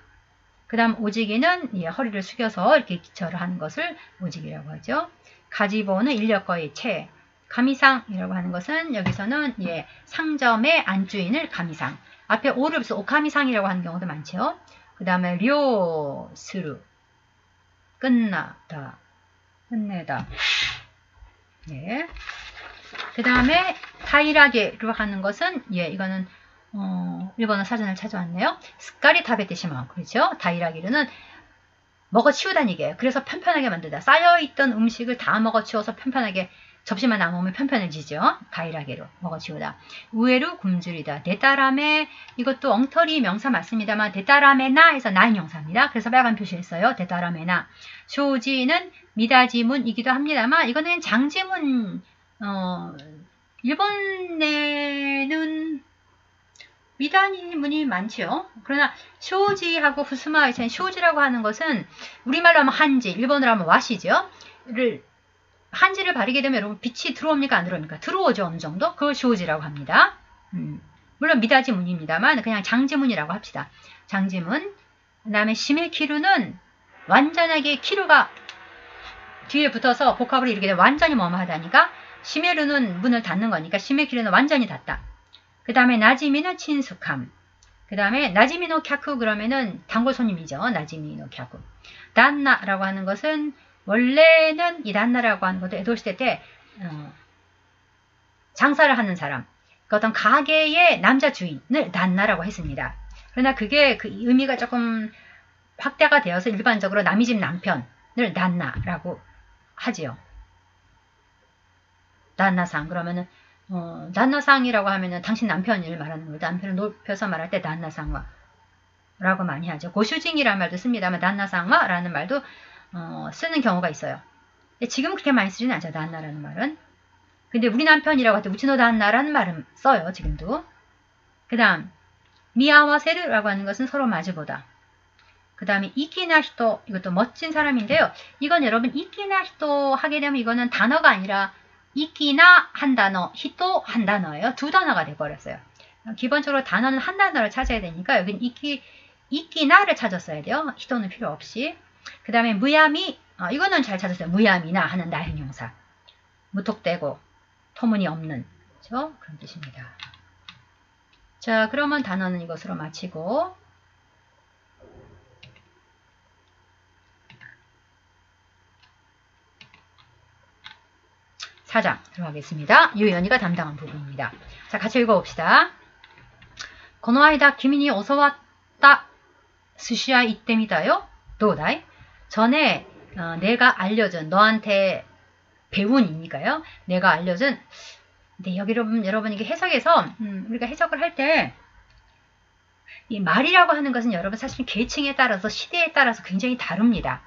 그 다음 오지기는 허리를 숙여서 이렇게 기처를 하는 것을 오지기라고 하죠. 가지보는 인력거의 채. 가미상이라고 하는 것은 여기서는 상점의 안주인을 가미상. 앞에 오를 붙여서 오카미상이라고 하는 경우도 많죠. 그 다음에 료스루. 끝내다. 그 다음에 타이라게로 하는 것은 이거는 일본어 사전을 찾아왔네요. 스카리 타베테시마. 그렇죠? 다이라기르는 먹어치우다는 얘기예요. 그래서 편편하게 만들다. 쌓여있던 음식을 다 먹어치워서 편편하게 접시만 남으면 편편해지죠. 다이라게로 먹어치우다. 우에루 굶주리다. 데타라메 이것도 엉터리 명사 맞습니다만 데타라메나 해서 나인명사입니다. 그래서 빨간 표시했어요. 데타라메나. 쇼지는 미다지문이기도 합니다만 이거는 장지문 일본 내는 미다지문이 많지요. 그러나 쇼지하고 후스마의 차이 쇼지라고 하는 것은 우리말로 하면 한지, 일본어로 하면 와시죠. 한지를 바르게 되면 여러분 빛이 들어옵니까? 안 들어옵니까? 들어오죠. 어느 정도? 그걸 쇼지라고 합니다. 물론 미다지문입니다만 그냥 장지문이라고 합시다. 장지문. 그 다음에 시메키루는 완전하게 키루가 뒤에 붙어서 복합으로 이렇게 완전히 뭐뭐하다니까 시메루는 문을 닫는 거니까 시메키루는 완전히 닫다. 그 다음에 나지미는 친숙함. 그 다음에 나지미노 캬쿠 그러면은 단골 손님이죠. 나지미노 캬쿠. 단나라고 하는 것은 원래는 이 단나라고 하는 것도 에도시대 때 장사를 하는 사람, 그 어떤 가게의 남자 주인을 단나라고 했습니다. 그러나 그게 그 의미가 조금 확대가 되어서 일반적으로 남의 집 남편을 단나라고 하지요. 단나상 그러면은 난나상이라고 하면은 당신 남편을 말하는 거예요. 남편을 높여서 말할 때 난나상화 라고 많이 하죠. 고슈징이라는 말도 씁니다만 난나상화라는 말도 쓰는 경우가 있어요. 근데 지금 그렇게 많이 쓰지는 않죠. 난나라는 말은. 근데 우리 남편이라고 할 때 우치노 난나라는 말은 써요. 지금도. 그 다음 미아와세르라고 하는 것은 서로 마주보다. 그 다음에 이키나 히토 이것도 멋진 사람인데요. 이건 여러분 이키나 히토 하게 되면 이거는 단어가 아니라 이끼나 한 단어, 히토 한 단어예요. 두 단어가 돼버렸어요. 기본적으로 단어는 한 단어를 찾아야 되니까 여기는 이끼나를 찾았어야 돼요. 히토는 필요 없이. 그 다음에 무야미, 이거는 잘 찾았어요. 무야미나 하는 나형용사. 무턱대고, 터무니없는. 그렇죠? 그런 뜻입니다. 자, 그러면 단어는 이것으로 마치고 4장 들어가겠습니다. 유연이가 담당한 부분입니다. 자, 같이 읽어봅시다. この間君に教わった寿司屋行ってみたよ. どうだい? 전에 내가 알려준 너한테 배운이니까요. 내가 알려준 근데 여기 여러분 이게 해석에서 우리가 해석을 할 때 이 말이라고 하는 것은 여러분 사실 계층에 따라서 시대에 따라서 굉장히 다릅니다.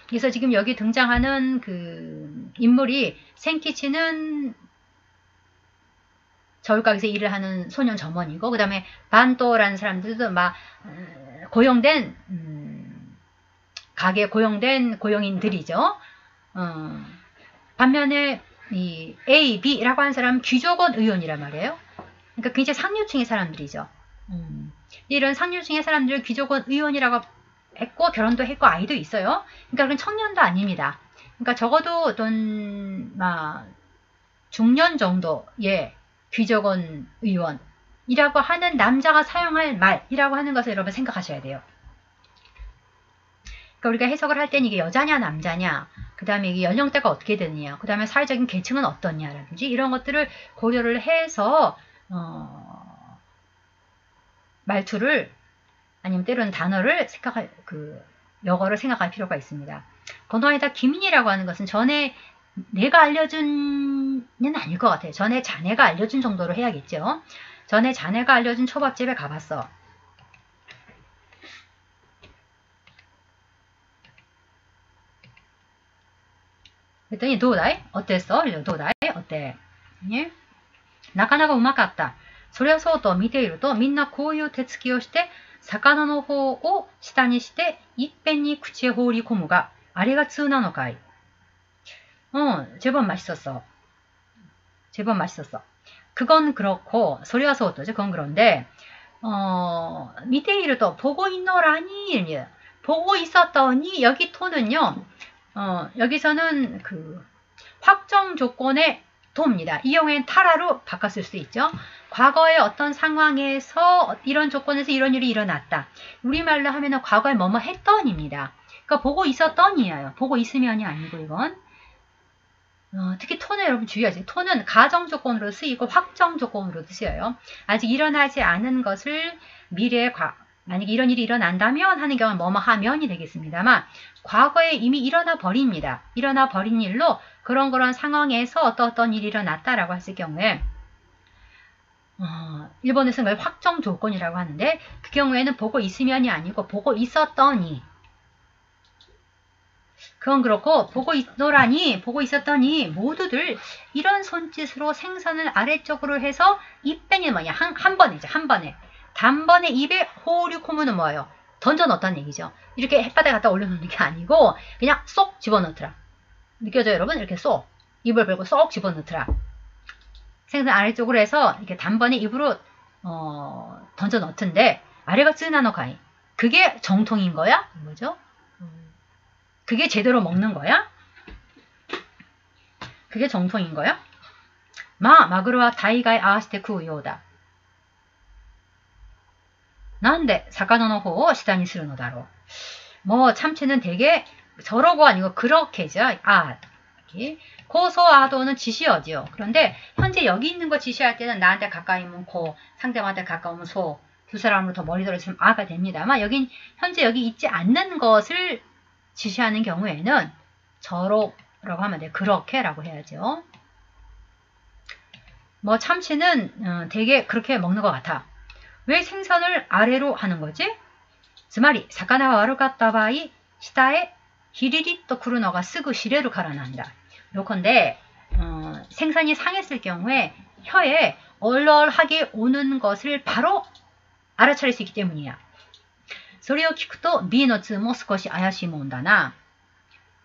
그래서 지금 여기 등장하는 그 인물이 생키치는 저울가게에서 일을 하는 소년 점원이고 그 다음에 반또라는 사람들도 막 고용된 가게 고용된 고용인들이죠. 반면에 이 A, B라고 하는 사람은 귀족원 의원이란 말이에요. 그러니까 굉장히 상류층의 사람들이죠. 이런 상류층의 사람들을 귀족원 의원이라고 했고 결혼도 했고 아이도 있어요. 그러니까 그건 청년도 아닙니다. 그러니까 적어도 어떤 중년 정도의 귀족원 의원이라고 하는 남자가 사용할 말이라고 하는 것을 여러분 생각하셔야 돼요. 그러니까 우리가 해석을 할 때는 이게 여자냐 남자냐 그 다음에 이게 연령대가 어떻게 되느냐 그 다음에 사회적인 계층은 어떠냐라든지 이런 것들을 고려를 해서 말투를 아니면 때로는 단어를 생각할 역어를 생각할 필요가 있습니다. 건너에다 기민이라고 하는 것은 전에 내가 알려준은 아닐 것 같아요. 전에 자네가 알려준 정도로 해야겠죠. 전에 자네가 알려준 초밥집에 가봤어. 그랬더니 도다이? 어땠어? 도다이? 어때? 예? なかなかうまかった。それはそうと見ているとみんなこういう手つきをして魚の方を下にしていっぺんに口へ放り込むがあれが通なのかい? 제법 맛있었어. 제법 맛있었어. 그건 그렇고, 소리와 소토죠. 그건 그런데, 밑에 이르도 보고 있노라니, 보고 있었더니, 여기 토는요, 여기서는 확정 조건의 도입니다. 이 경우에는 타라로 바꿨을 수 있죠. 과거의 어떤 상황에서 이런 조건에서 이런 일이 일어났다. 우리말로 하면은 과거에 뭐뭐 했던입니다. 그러니까 보고 있었던이에요. 보고 있으면이 아니고 이건. 특히 토는 여러분 주의하세요. 토는 가정 조건으로 쓰이고 확정 조건으로도 쓰여요. 아직 일어나지 않은 것을 미래에 만약에 이런 일이 일어난다면 하는 경우는 뭐뭐 하면이 되겠습니다만 과거에 이미 일어나 버립니다. 일어나 버린 일로 그런 상황에서 어떤 일이 일어났다라고 했을 경우에 일본에서는 그걸 확정 조건이라고 하는데 그 경우에는 보고 있으면이 아니고 보고 있었더니 그건 그렇고 보고 있노라니 보고 있었더니 모두들 이런 손짓으로 생선을 아래쪽으로 해서 입변이 뭐냐 한 번이죠. 한 번에 단번에 입에 호류코무는 뭐예요? 던져 넣었다는 얘기죠. 이렇게 햇바닥에 갖다 올려놓는 게 아니고 그냥 쏙 집어넣더라. 느껴져요 여러분? 이렇게 쏙 입을 벌고 쏙 집어넣더라. 생선 아래쪽으로 해서 이렇게 단번에 입으로 던져 넣던데 아래가 쯔나노가이 그게 정통인 거야? 뭐죠? 그게 제대로 먹는 거야? 그게 정통인 거야? 마그로와 다이가이 아시테 쿠요다. 난데 사카노의 호를 시다니 쓰르노다로. 참치는 되게 저러고 아니고 그렇게죠. 고소아도는 지시어죠. 그런데 현재 여기 있는 거 지시할 때는 나한테 가까이면 고, 상대방한테 가까우면 소, 두 사람으로부터 머리 들어있으면 아가 됩니다만 여긴 현재 여기 있지 않는 것을 지시하는 경우에는 저러라고 하면 돼요. 그렇게라고 해야죠. 참치는 되게 그렇게 먹는 것 같아. 왜 생선을 아래로 하는 거지? つまり魚が悪かった場合下へヒリリッとくるのがすぐ知れるからなんだ. 요컨대 생선이 상했을 경우에 혀에 얼얼하게 오는 것을 바로 알아차릴 수 있기 때문이야. それを聞くと Bの2も少し怪しいもんだな.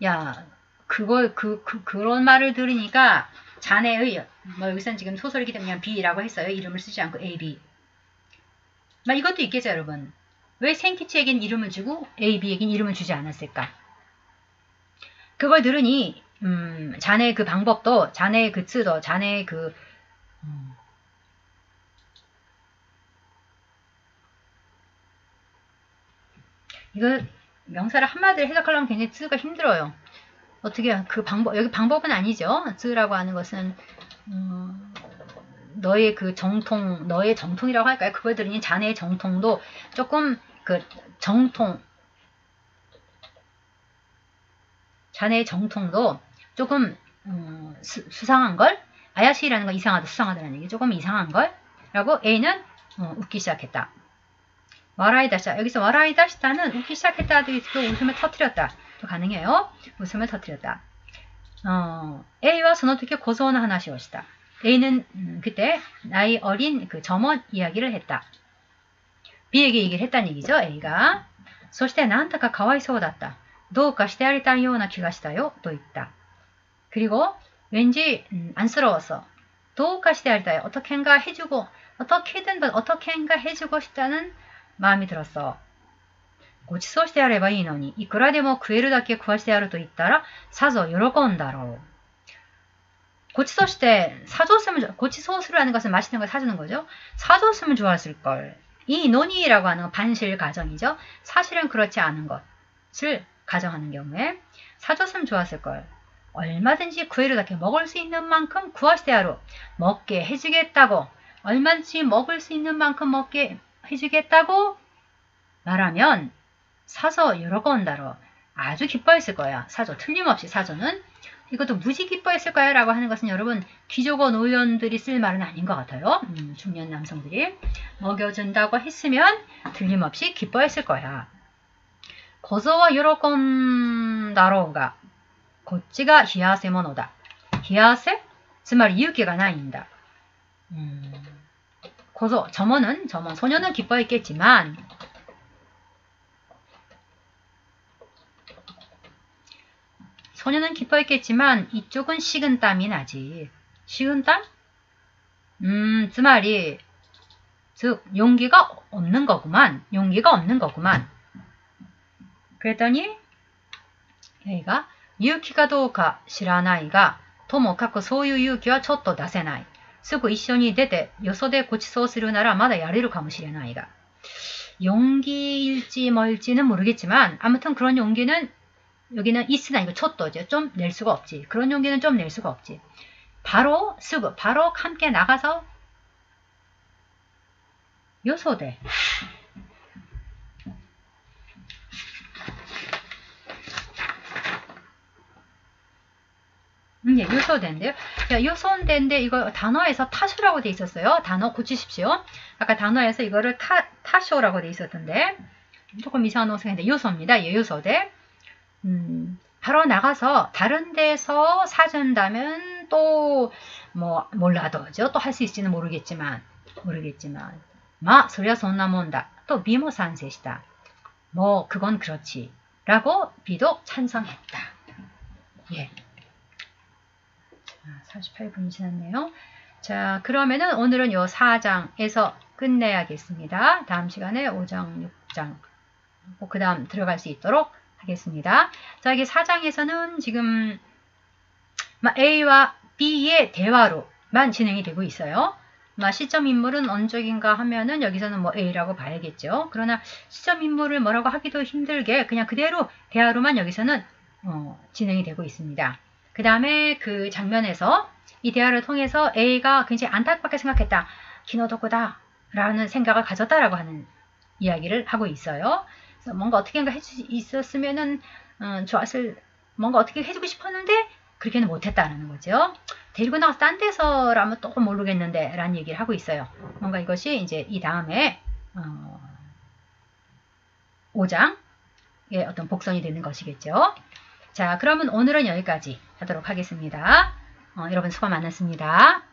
야, 그런 말을 들으니까 자네의 여기서는 지금 소설이기 때문에 B라고 했어요. 이름을 쓰지 않고 A, B. 이것도 있겠죠, 여러분. 왜 생키치에겐 이름을 주고 A, B에겐 이름을 주지 않았을까? 그걸 들으니 자네의 그 방법도, 자네의 그 츠도, 자네의 이거 명사를 한마디로 해석하려면 굉장히 츠가 힘들어요. 어떻게 그 방법 여기 방법은 아니죠. 즈라고 하는 것은 너의 그 정통 너의 정통이라고 할까요? 그걸 들으니 자네의 정통도 조금 그 정통 자네의 정통도 조금 수상한 걸 아야시라는 건 이상하다 수상하다는 얘기 조금 이상한 걸 라고 A는 웃기 시작했다. 와라이다시다. 여기서 와라이다시다는 웃기 시작했다도 있고 웃음을 터뜨렸다. 또 가능해요. 웃음을 터뜨렸다. A와 その時 고소한話をした. A는 그때 나이 어린 그 점원 이야기를 했다. B에게 얘기를 했다는 얘기죠. A가. そしてなんだかかわいそうだった. どうかしてやりたいような気がしたよ. 또 있다. 그리고 왠지 안쓰러웠어. どうかしてやりたい. 어떻게인가 해주고 어떻게인가 해주고 싶다는 마음이 들었어. ごちそうしてやればいいのにいくらでも食えるだけ食わしてやると言ったらさぞ喜んだろう. 고치소시대 사줬으면 고치소스라는 것은 맛있는 걸 사주는 거죠. 사줬으면 좋았을 걸. 이 논의라고 하는 건 반실 가정이죠. 사실은 그렇지 않은 것을 가정하는 경우에 사줬으면 좋았을 걸. 얼마든지 구해르다게 먹을 수 있는 만큼 구하시대하로 먹게 해주겠다고 얼마든지 먹을 수 있는 만큼 먹게 해주겠다고 말하면 사서 요러건다로 아주 기뻐했을 거야. 사조 틀림없이 사조는 이것도 무지 기뻐했을 거야 라고 하는 것은 여러분 귀족어 노연들이 쓸 말은 아닌 것 같아요. 중년 남성들이 먹여준다고 했으면 틀림없이 기뻐했을 거야. 고소와 요러건다로가 こっちが冷や汗ものだ。冷や汗? つまり勇気がないんだ. 고소, 점원은 소녀는 기뻐했겠지만 이쪽은 식은땀이 나지. 식은땀? つまり 즉 용기가 없는 거구만. 그랬더니 얘가 勇気かどうか知らないが、ともかくそういう勇気はちょっと出せない。すぐ一緒に出てよそでご馳走するならまだやれるかもしれないが. 용기일지 뭘지는 모르겠지만 아무튼 그런 용기는 여기는 있으나 이거 촛도죠. 좀 낼 수가 없지. 그런 용기는 좀 낼 수가 없지. 바로 함께 나가서 요소대 네, 요소대인데요. 요소대인데 이거 단어에서 타쇼라고 돼 있었어요. 단어 고치십시오. 아까 단어에서 이거를 타쇼라고 돼 있었던데 조금 이상한 놈생인데 요소입니다. 예, 요소대. 바로 나가서 다른 데서 사준다면 또 뭐 몰라도죠. 또 할 수 있을지는 모르겠지만 마 소리야 손나몬다. 또 비모 산세시다. 뭐 그건 그렇지. 라고 비도 찬성했다. 예. 48분이 지났네요. 자, 그러면은 오늘은 요 4장에서 끝내야겠습니다. 다음 시간에 5장, 6장, 그 다음 들어갈 수 있도록 하겠습니다. 자, 여기 4장에서는 지금 A와 B의 대화로만 진행이 되고 있어요. 시점 인물은 어느 쪽인가 하면은 여기서는 뭐 A라고 봐야겠죠. 그러나 시점 인물을 뭐라고 하기도 힘들게 그냥 그대로 대화로만 여기서는 진행이 되고 있습니다. 그 다음에 그 장면에서 이 대화를 통해서 A가 굉장히 안타깝게 생각했다. 기노도코다 라는 생각을 가졌다라고 하는 이야기를 하고 있어요. 그래서 뭔가 어떻게인가 해줄 수 있었으면은 좋았을 뭔가 어떻게 해주고 싶었는데 그렇게는 못했다라는 거죠. 데리고 나가서 딴 데서라면 또 모르겠는데 라는 얘기를 하고 있어요. 뭔가 이것이 이제 이 다음에 5장의 어떤 복선이 되는 것이겠죠. 자, 그러면 오늘은 여기까지 하도록 하겠습니다. 여러분 수고 많았습니다.